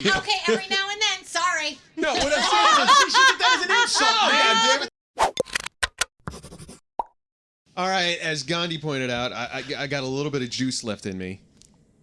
Okay, every now and then. Sorry. No, what I'm saying is, she did that as an insult, man. Damn it. All right, as Gandhi pointed out, I got a little bit of juice left in me.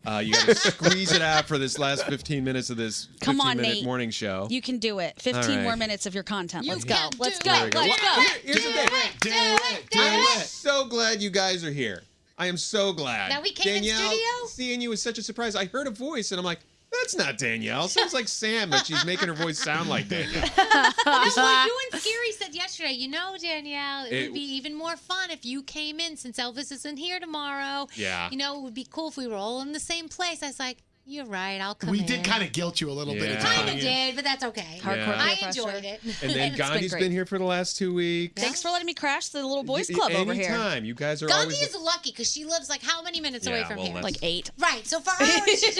You got to squeeze it out for this last 15 minutes of this 15-minute morning show. You can do it. 15 more minutes of your content. Let's go. Let's go. Let's go. Here's the thing. Do it. I'm so glad you guys are here. I am so glad. That we came in Danielle, studio? seeing you was such a surprise. I heard a voice, and I'm like, that's not Danielle. Sounds like Sam, but she's making her voice sound like Danielle. That's what you and Scary said yesterday. You know, Danielle, it would be even more fun if you came in since Elvis isn't here tomorrow. Yeah. You know, it would be cool if we were all in the same place. I was like, you're right, I'll come in. We did kind of guilt you a little bit. Kind of did, but that's okay. Hardcore I peer enjoyed pressure. it. And then Gandhi's been here for the last 2 weeks. Thanks for letting me crash the little boys club over here. Anytime. You guys are Gandhi always... is lucky because she lives like how many minutes away from here? Like 8. Right, so for her,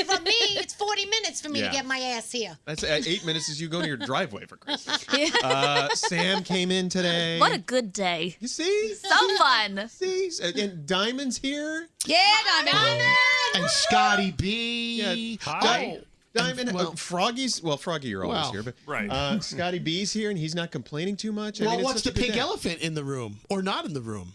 from me, it's 40 minutes for me to get my ass here. That's 8 minutes as you go to your driveway, for Christ's sake. Sam came in today. What a good day. You see? So fun. See? And Diamond's here. Yeah, Diamond. And Scotty B. Yeah. Hi. Diamond, Froggy's, Froggy, you're always here, but right. Scotty B's here, and he's not complaining too much. Well, what's the pink elephant in the room or not in the room?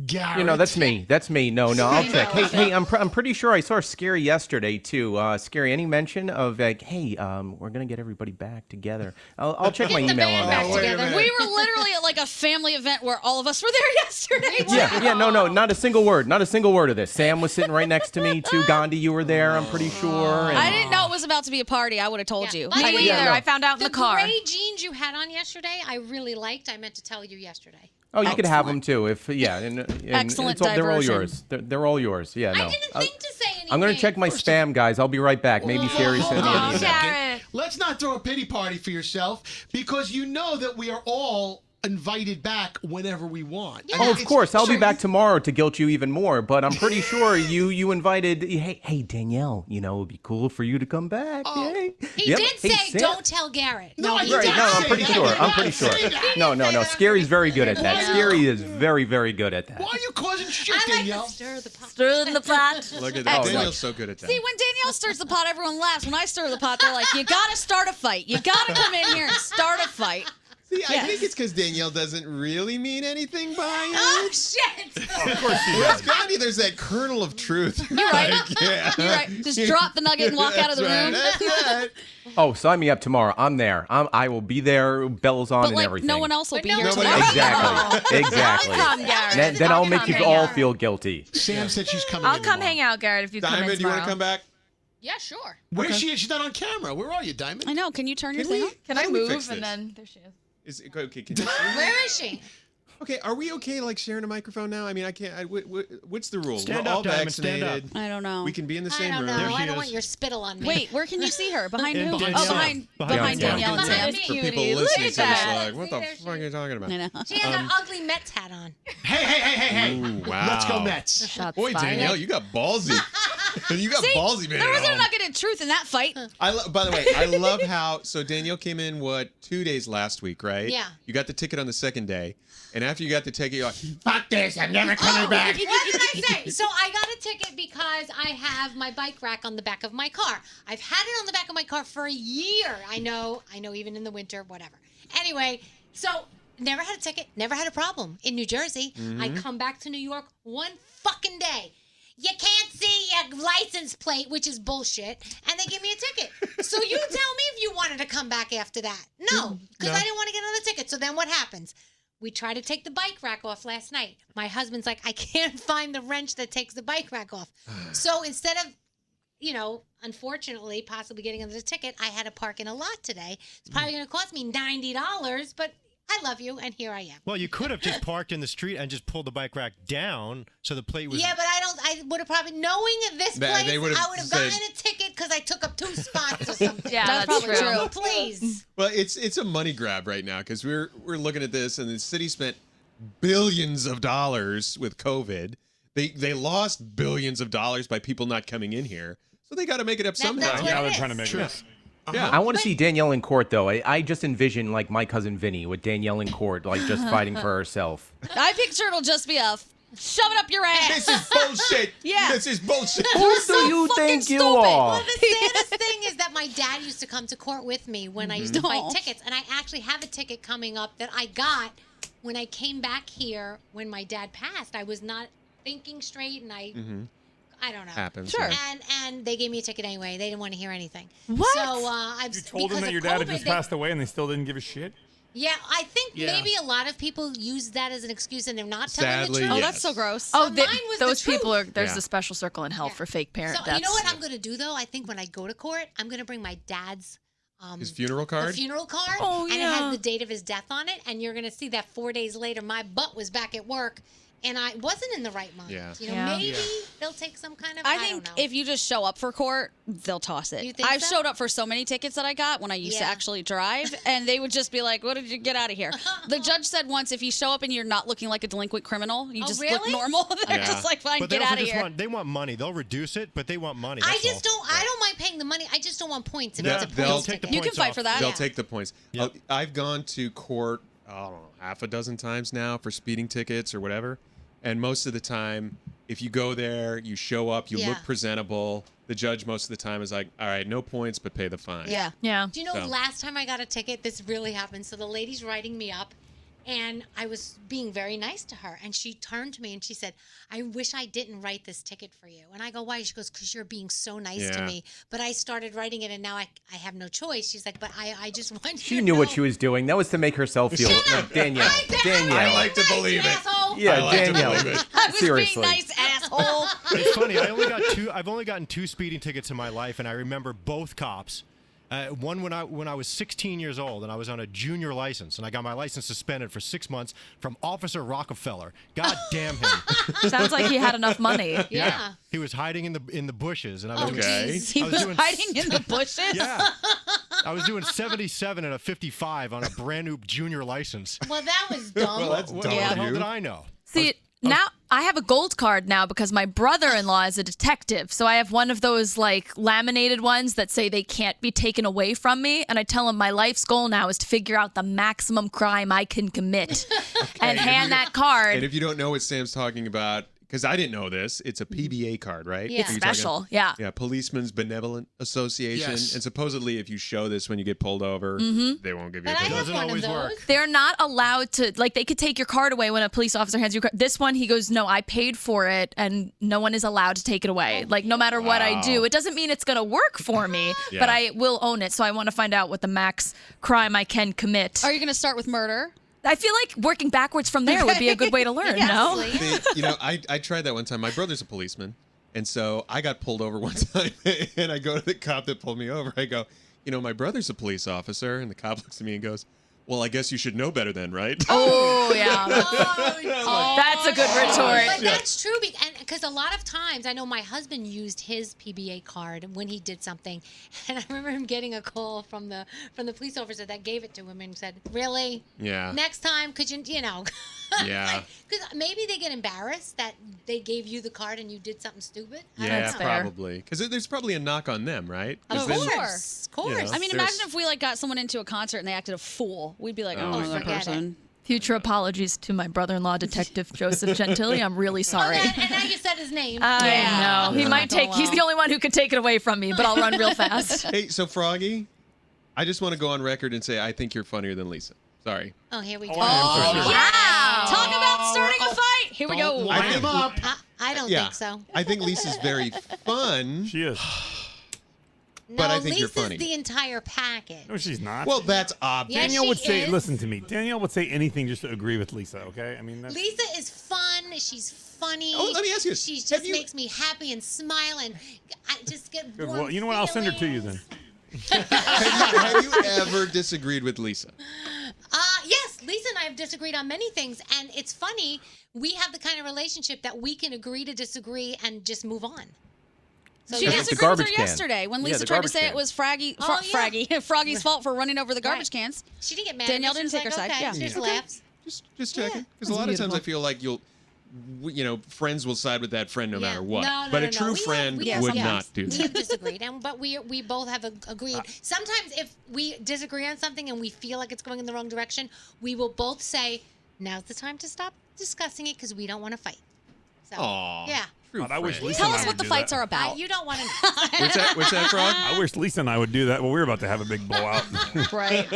Garrett. You know, that's me. That's me. No, I'll check. Hey, I'm pretty sure I saw Scary yesterday too. Scary, any mention of like, hey, we're gonna get everybody back together? I'll check my email on that. We were literally at like a family event where all of us were there yesterday. Yeah, no, not a single word. Not a single word of this. Sam was sitting right next to me too. Gandhi, you were there, I'm pretty sure. And... I didn't know it was about to be a party. I would have told you. By the way, I found out in the car. The gray jeans you had on yesterday, I really liked. I meant to tell you yesterday. Oh, you could have them too. If and Excellent they're all diversion. yours. They're all yours. Yeah, no. I didn't think to say anything. I'm gonna check my spam, guys. I'll be right back. Maybe Sherry sent me an email. Garrett. Let's not throw a pity party for yourself because you know that we are all invited back whenever we want. Yeah. Oh, of course. I'll be back tomorrow to guilt you even more. But I'm pretty sure you invited. Hey, Danielle. You know, it'd be cool for you to come back. Yay. He did Hey, say, Sam. don't tell Garrett. No, he right, did. no, I'm pretty sure. I'm pretty sure. No. Scary's very good at that. Scary is very, very good at that. Why are you causing shit, I like Danielle? to stir the pot. Stir in the pot. Look at that. Danielle's so good at that. See, when Danielle stirs the pot, everyone laughs. When I stir the pot, they're like, you gotta start a fight. You gotta come in here and start a fight. See, I think it's because Danielle doesn't really mean anything by it. Oh, shit. Of course she Whereas does. Gandhi, there's that kernel of truth. You're right. Yeah. You're right. Just drop the nugget and walk out of the room. That's right. Oh, sign me up tomorrow. I'm there. I will be there. Bells on But and like, everything. no one else will be here Nobody tomorrow. else. Exactly. I'll come, Garrett. Then I'll make you hang all out. feel guilty. Sam said she's coming I'll in come tomorrow. hang out, Garrett, if you come in Diamond, do you want to tomorrow. come back? Yeah, sure. Where is she? She's not on camera. Where are you, Diamond? I know. Can you turn your Can thing we? on? Can How I do we move? fix And this? then there she is. Okay, can you Where is she? Okay, are we okay like sharing a microphone now? I mean, I can't. What's the rule? Stand We're all up, Diamond, stand vaccinated. I don't know. We can be in the I same don't room. know. I don't want your spittle on me. Wait, where can you see her? Behind who? behind Oh, Sam. behind Yeah, Danielle and for Sam. people Cutie, look listening at to this, that. like, what the See, fuck are you talking about? I know. She has an ugly Mets hat on. Hey. Ooh, wow. Let's go Mets. Shots Boy, fired. Danielle, you got ballsy. You got See, ballsy, man. there wasn't a nugget of truth in that fight. By the way, I love how. So Danielle came in 2 days last week, right? Yeah. You got the ticket on the second day, and after you got the ticket, you're like, Fuck this. I'm never coming back. What did I say? So I got a ticket because I have my bike rack on the back of my car. I've had it on the back of my car for a year. I know, even in the winter, whatever. Anyway, so never had a ticket, never had a problem. In New Jersey, I come back to New York one fucking day. You can't see your license plate, which is bullshit, and they give me a ticket. So you tell me if you wanted to come back after that. No, because I didn't want to get another ticket. So then what happens? We tried to take the bike rack off last night. My husband's like, I can't find the wrench that takes the bike rack off. So instead of, unfortunately, possibly getting another ticket, I had to park in a lot today. It's probably going to cost me $90, but I love you, and here I am. Well, you could have just parked in the street and just pulled the bike rack down so the plate was... Yeah, but I would have probably, knowing this place, they would've I would have said- gotten a ticket because I took up 2 spots or something. Yeah, That's that's probably true. true. Please. well, it's a money grab right now because we're looking at this, and the city spent billions of dollars with COVID. They lost billions of dollars by people not coming in here, so they got to make it up somehow. That's what Now it they're is. trying to make it up. Yeah. I want to see Danielle in court, though. I just envision like my cousin Vinny with Danielle in court, like just fighting for herself. I picture it'll just be a Shove it up your ass. This is bullshit. Yeah. This is bullshit. Who do you fucking think you stupid. are? The saddest thing is that my dad used to come to court with me when I used to fight Aw. tickets, and I actually have a ticket coming up that I got when I came back here when my dad passed. I was not thinking straight, and I don't know. Happens. Sure. yeah. And they gave me a ticket anyway. They didn't want to hear anything. What? So I've You told them because that of your dad had COVID, just they- passed away and they still didn't give a shit? Yeah, I think Yeah. maybe a lot of people use that as an excuse and they're not telling Sadly, the truth. Oh, yes. that's so gross. Oh, Mine was the those people truth. are. There's Yeah. a special circle in hell Yeah. for fake parent So deaths. you know what I'm going to do though? I think when I go to court, I'm going to bring my dad's His funeral the card? funeral card, Oh, and it yeah. has the date of his death on it, and you're going to see that 4 days later, my butt was back at work, and I wasn't in the right mind. Yeah. You know, Yeah. maybe they'll take some kind of. I don't think know. if you just show up for court, they'll toss it. You think I've so? showed up for so many tickets that I got when I used to Yeah. actually drive, and they would just be like, "What did you get out of here?" The judge said once, if you show up and you're not looking like a delinquent criminal, you Oh, just look really? normal. They're Yeah. just like, "Fine, But they get also out of just here." want they want money. They'll reduce it, but they want money. I that's just all. don't. I don't mind paying the money. I just don't want points if Yeah, it's a they'll points take the ticket. You can points fight off. for that. They'll Yeah. take the points. Yep. I've gone to court, I don't know, half a dozen times now for speeding tickets or whatever. And most of the time, if you go there, you show up, you Yeah. look presentable. The judge most of the time is like, all right, no points, but pay the fine. Yeah. Yeah. Do you know So- last time I got a ticket, this really happened. So the lady's writing me up, and I was being very nice to her, and she turned to me and she said, "I wish I didn't write this ticket for you." And I go, "Why?" She goes, "Because you're being so nice to Yeah. me." But I started writing it, and now I have no choice. She's like, "But I just want you She to knew what know." she was doing. That was to make herself feel. Danielle. Danielle. I like to believe it. Asshole. Yeah, I like to Danielle. believe it. I was Seriously. being nice, asshole. It's funny. I've only gotten 2 speeding tickets in my life, and I remember both cops. One when I was 16 years old, and I was on a junior license, and I got my license suspended for 6 months from Officer Rockefeller. God damn him! Sounds like he had enough money. Yeah. He was hiding in the bushes, and I was Oh, doing, Okay. geez. He I was was doing hiding in the bushes. yeah. I was doing 77 and a 55 on a brand new junior license. Well, that was dumb. Well, that's What dumb the of hell you. did I know? See, now I have a gold card now because my brother-in-law is a detective. So I have one of those like laminated ones that say they can't be taken away from me. And I tell him my life's goal now is to figure out the maximum crime I can commit and hand that card. And if you don't know what Sam's talking about, because I didn't know this, it's a PBA card, right? Yeah. It's Are you talking- special. Yeah. Yeah, Policemen's Benevolent Association. Yes. And supposedly, if you show this when you get pulled over, they won't give you But a I ticket. have Doesn't one of always those. work. They're not allowed to, like, they could take your card away when a police officer hands you a card. This one, he goes, "No, I paid for it, and no one is allowed to take it away. Like, no matter what I do, it doesn't mean it's going to work for me, Yeah. but I will own it. So I want to find out what the max crime I can commit. Are you going to start with murder? I feel like working backwards from there would be a good way to learn, Yes, no? please. You know, I tried that one time. My brother's a policeman, and so I got pulled over one time, and I go to the cop that pulled me over. I go, "You know, my brother's a police officer," and the cop looks at me and goes, "Well, I guess you should know better then, right?" Oh, yeah. That's a good retort. But that's true, because a lot of times I know my husband used his PBA card when he did something, and I remember him getting a call from the police officer that gave it to him and said, "Really? Yeah. Next time, could you know?" Yeah. Because maybe they get embarrassed that they gave you the card and you did something stupid. I Yeah, don't know. fair. probably. Because there's probably a knock on them, right? 'Cause Of then- course. Of course. You know. I mean, There's- imagine if we like got someone into a concert and they acted a fool. We'd be like, Oh, "Oh, that forget it. person." Future apologies to my brother-in-law, Detective Joseph Gentili. I'm really sorry. And now you said his name. I know. He might Go take, he's well. the only one who could take it away from me, but I'll run real fast. Hey, so Froggy, I just want to go on record and say I think you're funnier than Lisa. Sorry. Oh, here we go. Wow. Talk about starting a fight. Here we Don't go. wind I him up. I don't Yeah. think so. I think Lisa's very fun. She is. But No, I think you're Lisa's funny. the entire package. No, she's not. Well, that's obvious. Yeah, Danielle she would say, is. listen to me. Danielle would say anything just to agree with Lisa, okay? I mean, that's. Lisa is fun. She's funny. Oh, let me ask you, She have just you- makes me happy and smile, and I just get Good. warm Well, you know what? I'll send her to you then. feelings. have you ever disagreed with Lisa? Yes, Lisa and I have disagreed on many things, and it's funny. We have the kind of relationship that we can agree to disagree and just move on. So She That's disagreed the with her garbage can. yesterday when Yeah, Lisa the tried to garbage say can. it was Froggy's fault for running over the garbage Right. cans. she didn't get mad. Danielle at me. didn't She take was her like, side. Okay. Yeah. She just Okay. laughs. Just checking. Yeah. Because a lot of times I feel like friends will side with that friend no matter what. But a true friend We have would sometimes- not do We that. have disagreed, but we both have agreed. Sometimes if we disagree on something and we feel like it's going in the wrong direction, we will both say, "Now's the time to stop discussing it because we don't want to fight." So, Aw. yeah. God, I wish Lisa Tell and I us would what the do fights that. are about. You don't want to. What's that, Frog? I wish Lisa and I would do that. Well, we were about to have a big blowout. Right.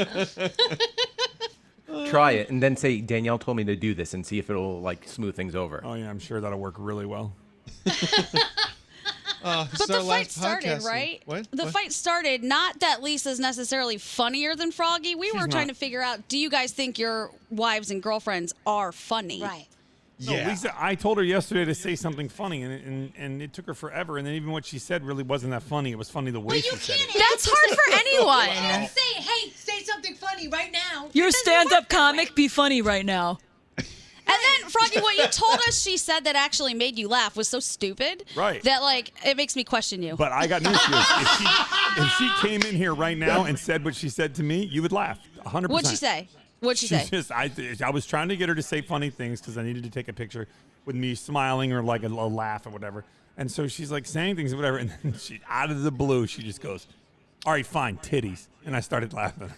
Try it and then say Danielle told me to do this and see if it'll like smooth things over. Oh yeah, I'm sure that'll work really well. But the fight started, right? What? The fight started, not that Lisa's necessarily funnier than Froggy. We were trying to not. figure out, do you guys think your wives and girlfriends are funny? Right. No, Lisa, I told her yesterday to say something funny, and it took her forever. And then even what she said really wasn't that funny. It was funny the way But she you said can't. it. That's hard for anyone. Say, hey, say something funny right now. You're a It doesn't stand-up work that way. comic. Be funny right now. And then, Froggy, what you told us she said that actually made you laugh was so stupid. Right. That, like, it makes me question you. But I got news for you. If she came in here right now and said what she said to me, you would laugh 100%. What'd she say? What'd she say? I was trying to get her to say funny things because I needed to take a picture with me smiling or like a laugh or whatever. And so she's like saying things or whatever. And then she, out of the blue, she just goes, "All right, fine, titties." And I started laughing.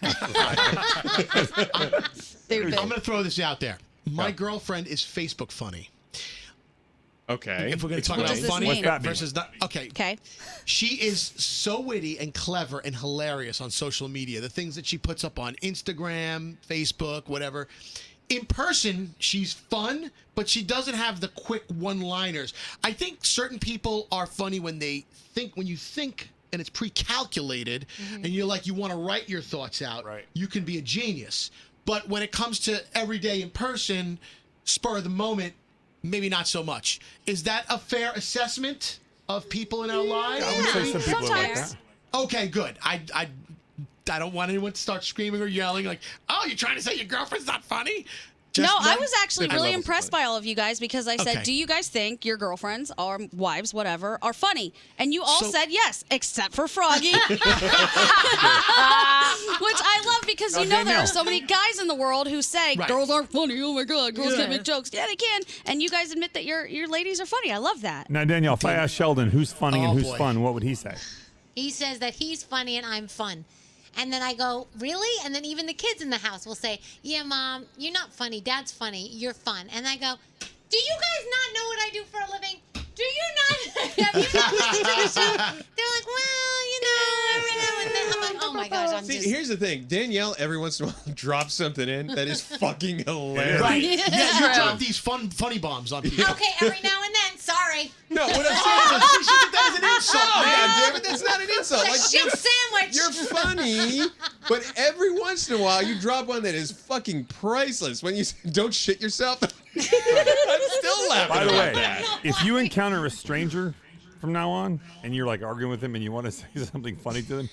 Stupid. I'm going to throw this out there. My girlfriend is Facebook funny. Okay. If we're going to talk What about does this funny mean? What's that mean? versus not. Okay. Okay. She is so witty and clever and hilarious on social media. The things that she puts up on Instagram, Facebook, whatever. In person, she's fun, but she doesn't have the quick one-liners. I think certain people are funny when you think and it's pre-calculated and you're like, you want to write your thoughts out. Right. You can be a genius. But when it comes to everyday in person, spur of the moment, maybe not so much. Is that a fair assessment of people in our lives? I would say some people are like sometimes. that. Okay, good. I don't want anyone to start screaming or yelling like, "Oh, you're trying to say your girlfriend's not funny?" No, Just I let- was actually I really love it. impressed by all of you guys because I said, Okay. do you guys think your girlfriends or wives, whatever, are funny? And you all So- said yes, except for Froggy. Which I love because you know there Danielle. are so many guys in the world who say, Right. girls aren't funny, oh my God, girls can't make jokes. Yeah, they can. And you guys admit that your ladies are funny. I love that. Now, Danielle, if I asked Sheldon who's funny and Oh, who's boy. fun, what would he say? He says that he's funny and I'm fun. And then I go, really? And then even the kids in the house will say, yeah, Mom, you're not funny. Dad's funny. You're fun. And I go, do you guys not know what I do for a living? Do you not? Have you not listened to the show? They're like, well, you know, every now and then. I'm like, oh my gosh, I'm See, just. here's the thing. Danielle, every once in a while, drops something in that is fucking hilarious. Right. Yeah, you drop these funny bombs on people. Okay, every now and then. Sorry. No, what I'm saying is, She should think that is an insult, oh, man. God damn it, that's not an insult. It's a shit sandwich. You're funny, but every once in a while, you drop one that is fucking priceless. When you say, don't shit yourself, I'm still laughing By the about way, that. if you encounter a stranger from now on and you're like arguing with them and you want to say something funny to them,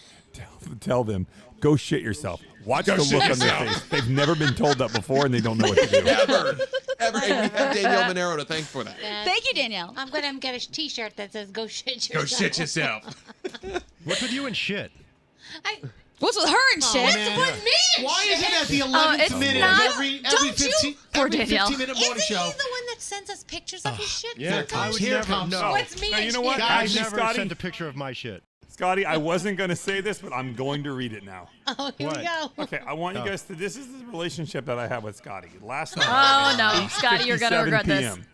tell them, go shit yourself. Watch Go the shit look on their yourself. face. They've never been told that before and they don't know what to do. Ever. And we have Danielle Monero to thank for that. Thank you, Danielle. I'm going to get a t-shirt that says, go shit yourself. Go shit yourself. What's with you and shit? What's with her and shit? man. What's with me? Why is it at the it's 11th minute not- of every Don't you- 15 Poor every Danielle. 15-minute morning Isn't show? he the one that sends us pictures of his shit? Yeah, sometimes? Here comes. No. What's me Now, and you know what? shit? I Actually, never Scotty, sent a picture of my shit. Scotty, I wasn't going to say this, but I'm going to read it now. Oh, here we What? go. Okay, I want you guys to. This is the relationship that I have with Scotty. Last night. Oh no, Scotty, you're gonna 8:57 regret this. PM.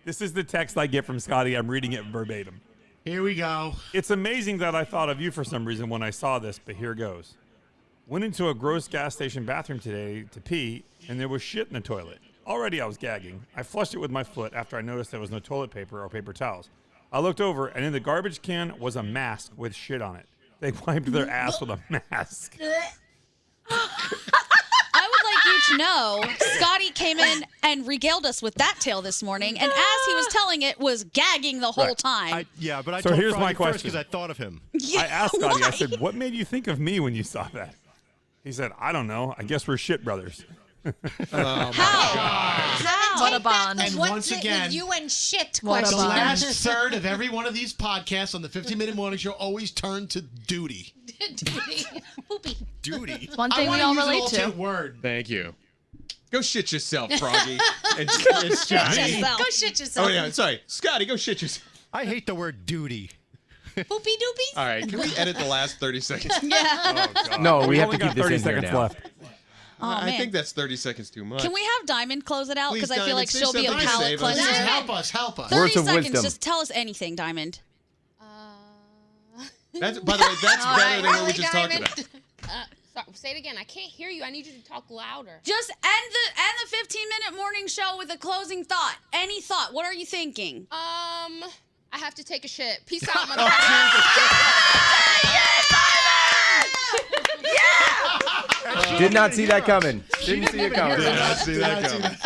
This is the text I get from Scotty. I'm reading it verbatim. Here we go. It's amazing that I thought of you for some reason when I saw this, but here goes. Went into a gross gas station bathroom today to pee, and there was shit in the toilet. Already I was gagging. I flushed it with my foot after I noticed there was no toilet paper or paper towels. I looked over, and in the garbage can was a mask with shit on it. They wiped their ass with a mask. I would like you to know, Scotty came in and regaled us with that tale this morning, and as he was telling it, was gagging the whole Right. time. But I So told here's my Froggy first question. because I thought of him. Yeah, I asked Scotty, I why? said, what made you think of me when you saw that? He said, I don't know. I guess we're shit brothers. How? What a bond. And What's once it again, with you and shit What a The question? bond. last third of every one of these podcasts on the 15-minute morning show always turn to duty. Poopy. Duty. One I thing we want to all use an relate alternate to. word. Thank you. Go shit yourself, Froggy. It's Johnny. Yourself. Go shit yourself. Oh, yeah, sorry. Scotty, go shit yourself. I hate the word duty. Poopy doopies? All right, can we edit the last 30 seconds? Yeah. Oh, God. No, we We've have only to keep got this 30 in here seconds now. left. Oh, I man. think that's 30 seconds too much. Can we have Diamond close it out? Please, Because I feel Diamond, like say she'll be a something to palate save us. cleanser. Please help us. 30 Words of seconds. wisdom. Just tell us anything, Diamond. That's, by the way, that's better than what we just talked about. Say it again. I can't hear you. I need you to talk louder. Just end the 15-minute morning show with a closing thought. Any thought? What are you thinking? I have to take a shit. Peace out, motherfucker. Did not see that coming. Didn't see it coming. Did not see that coming.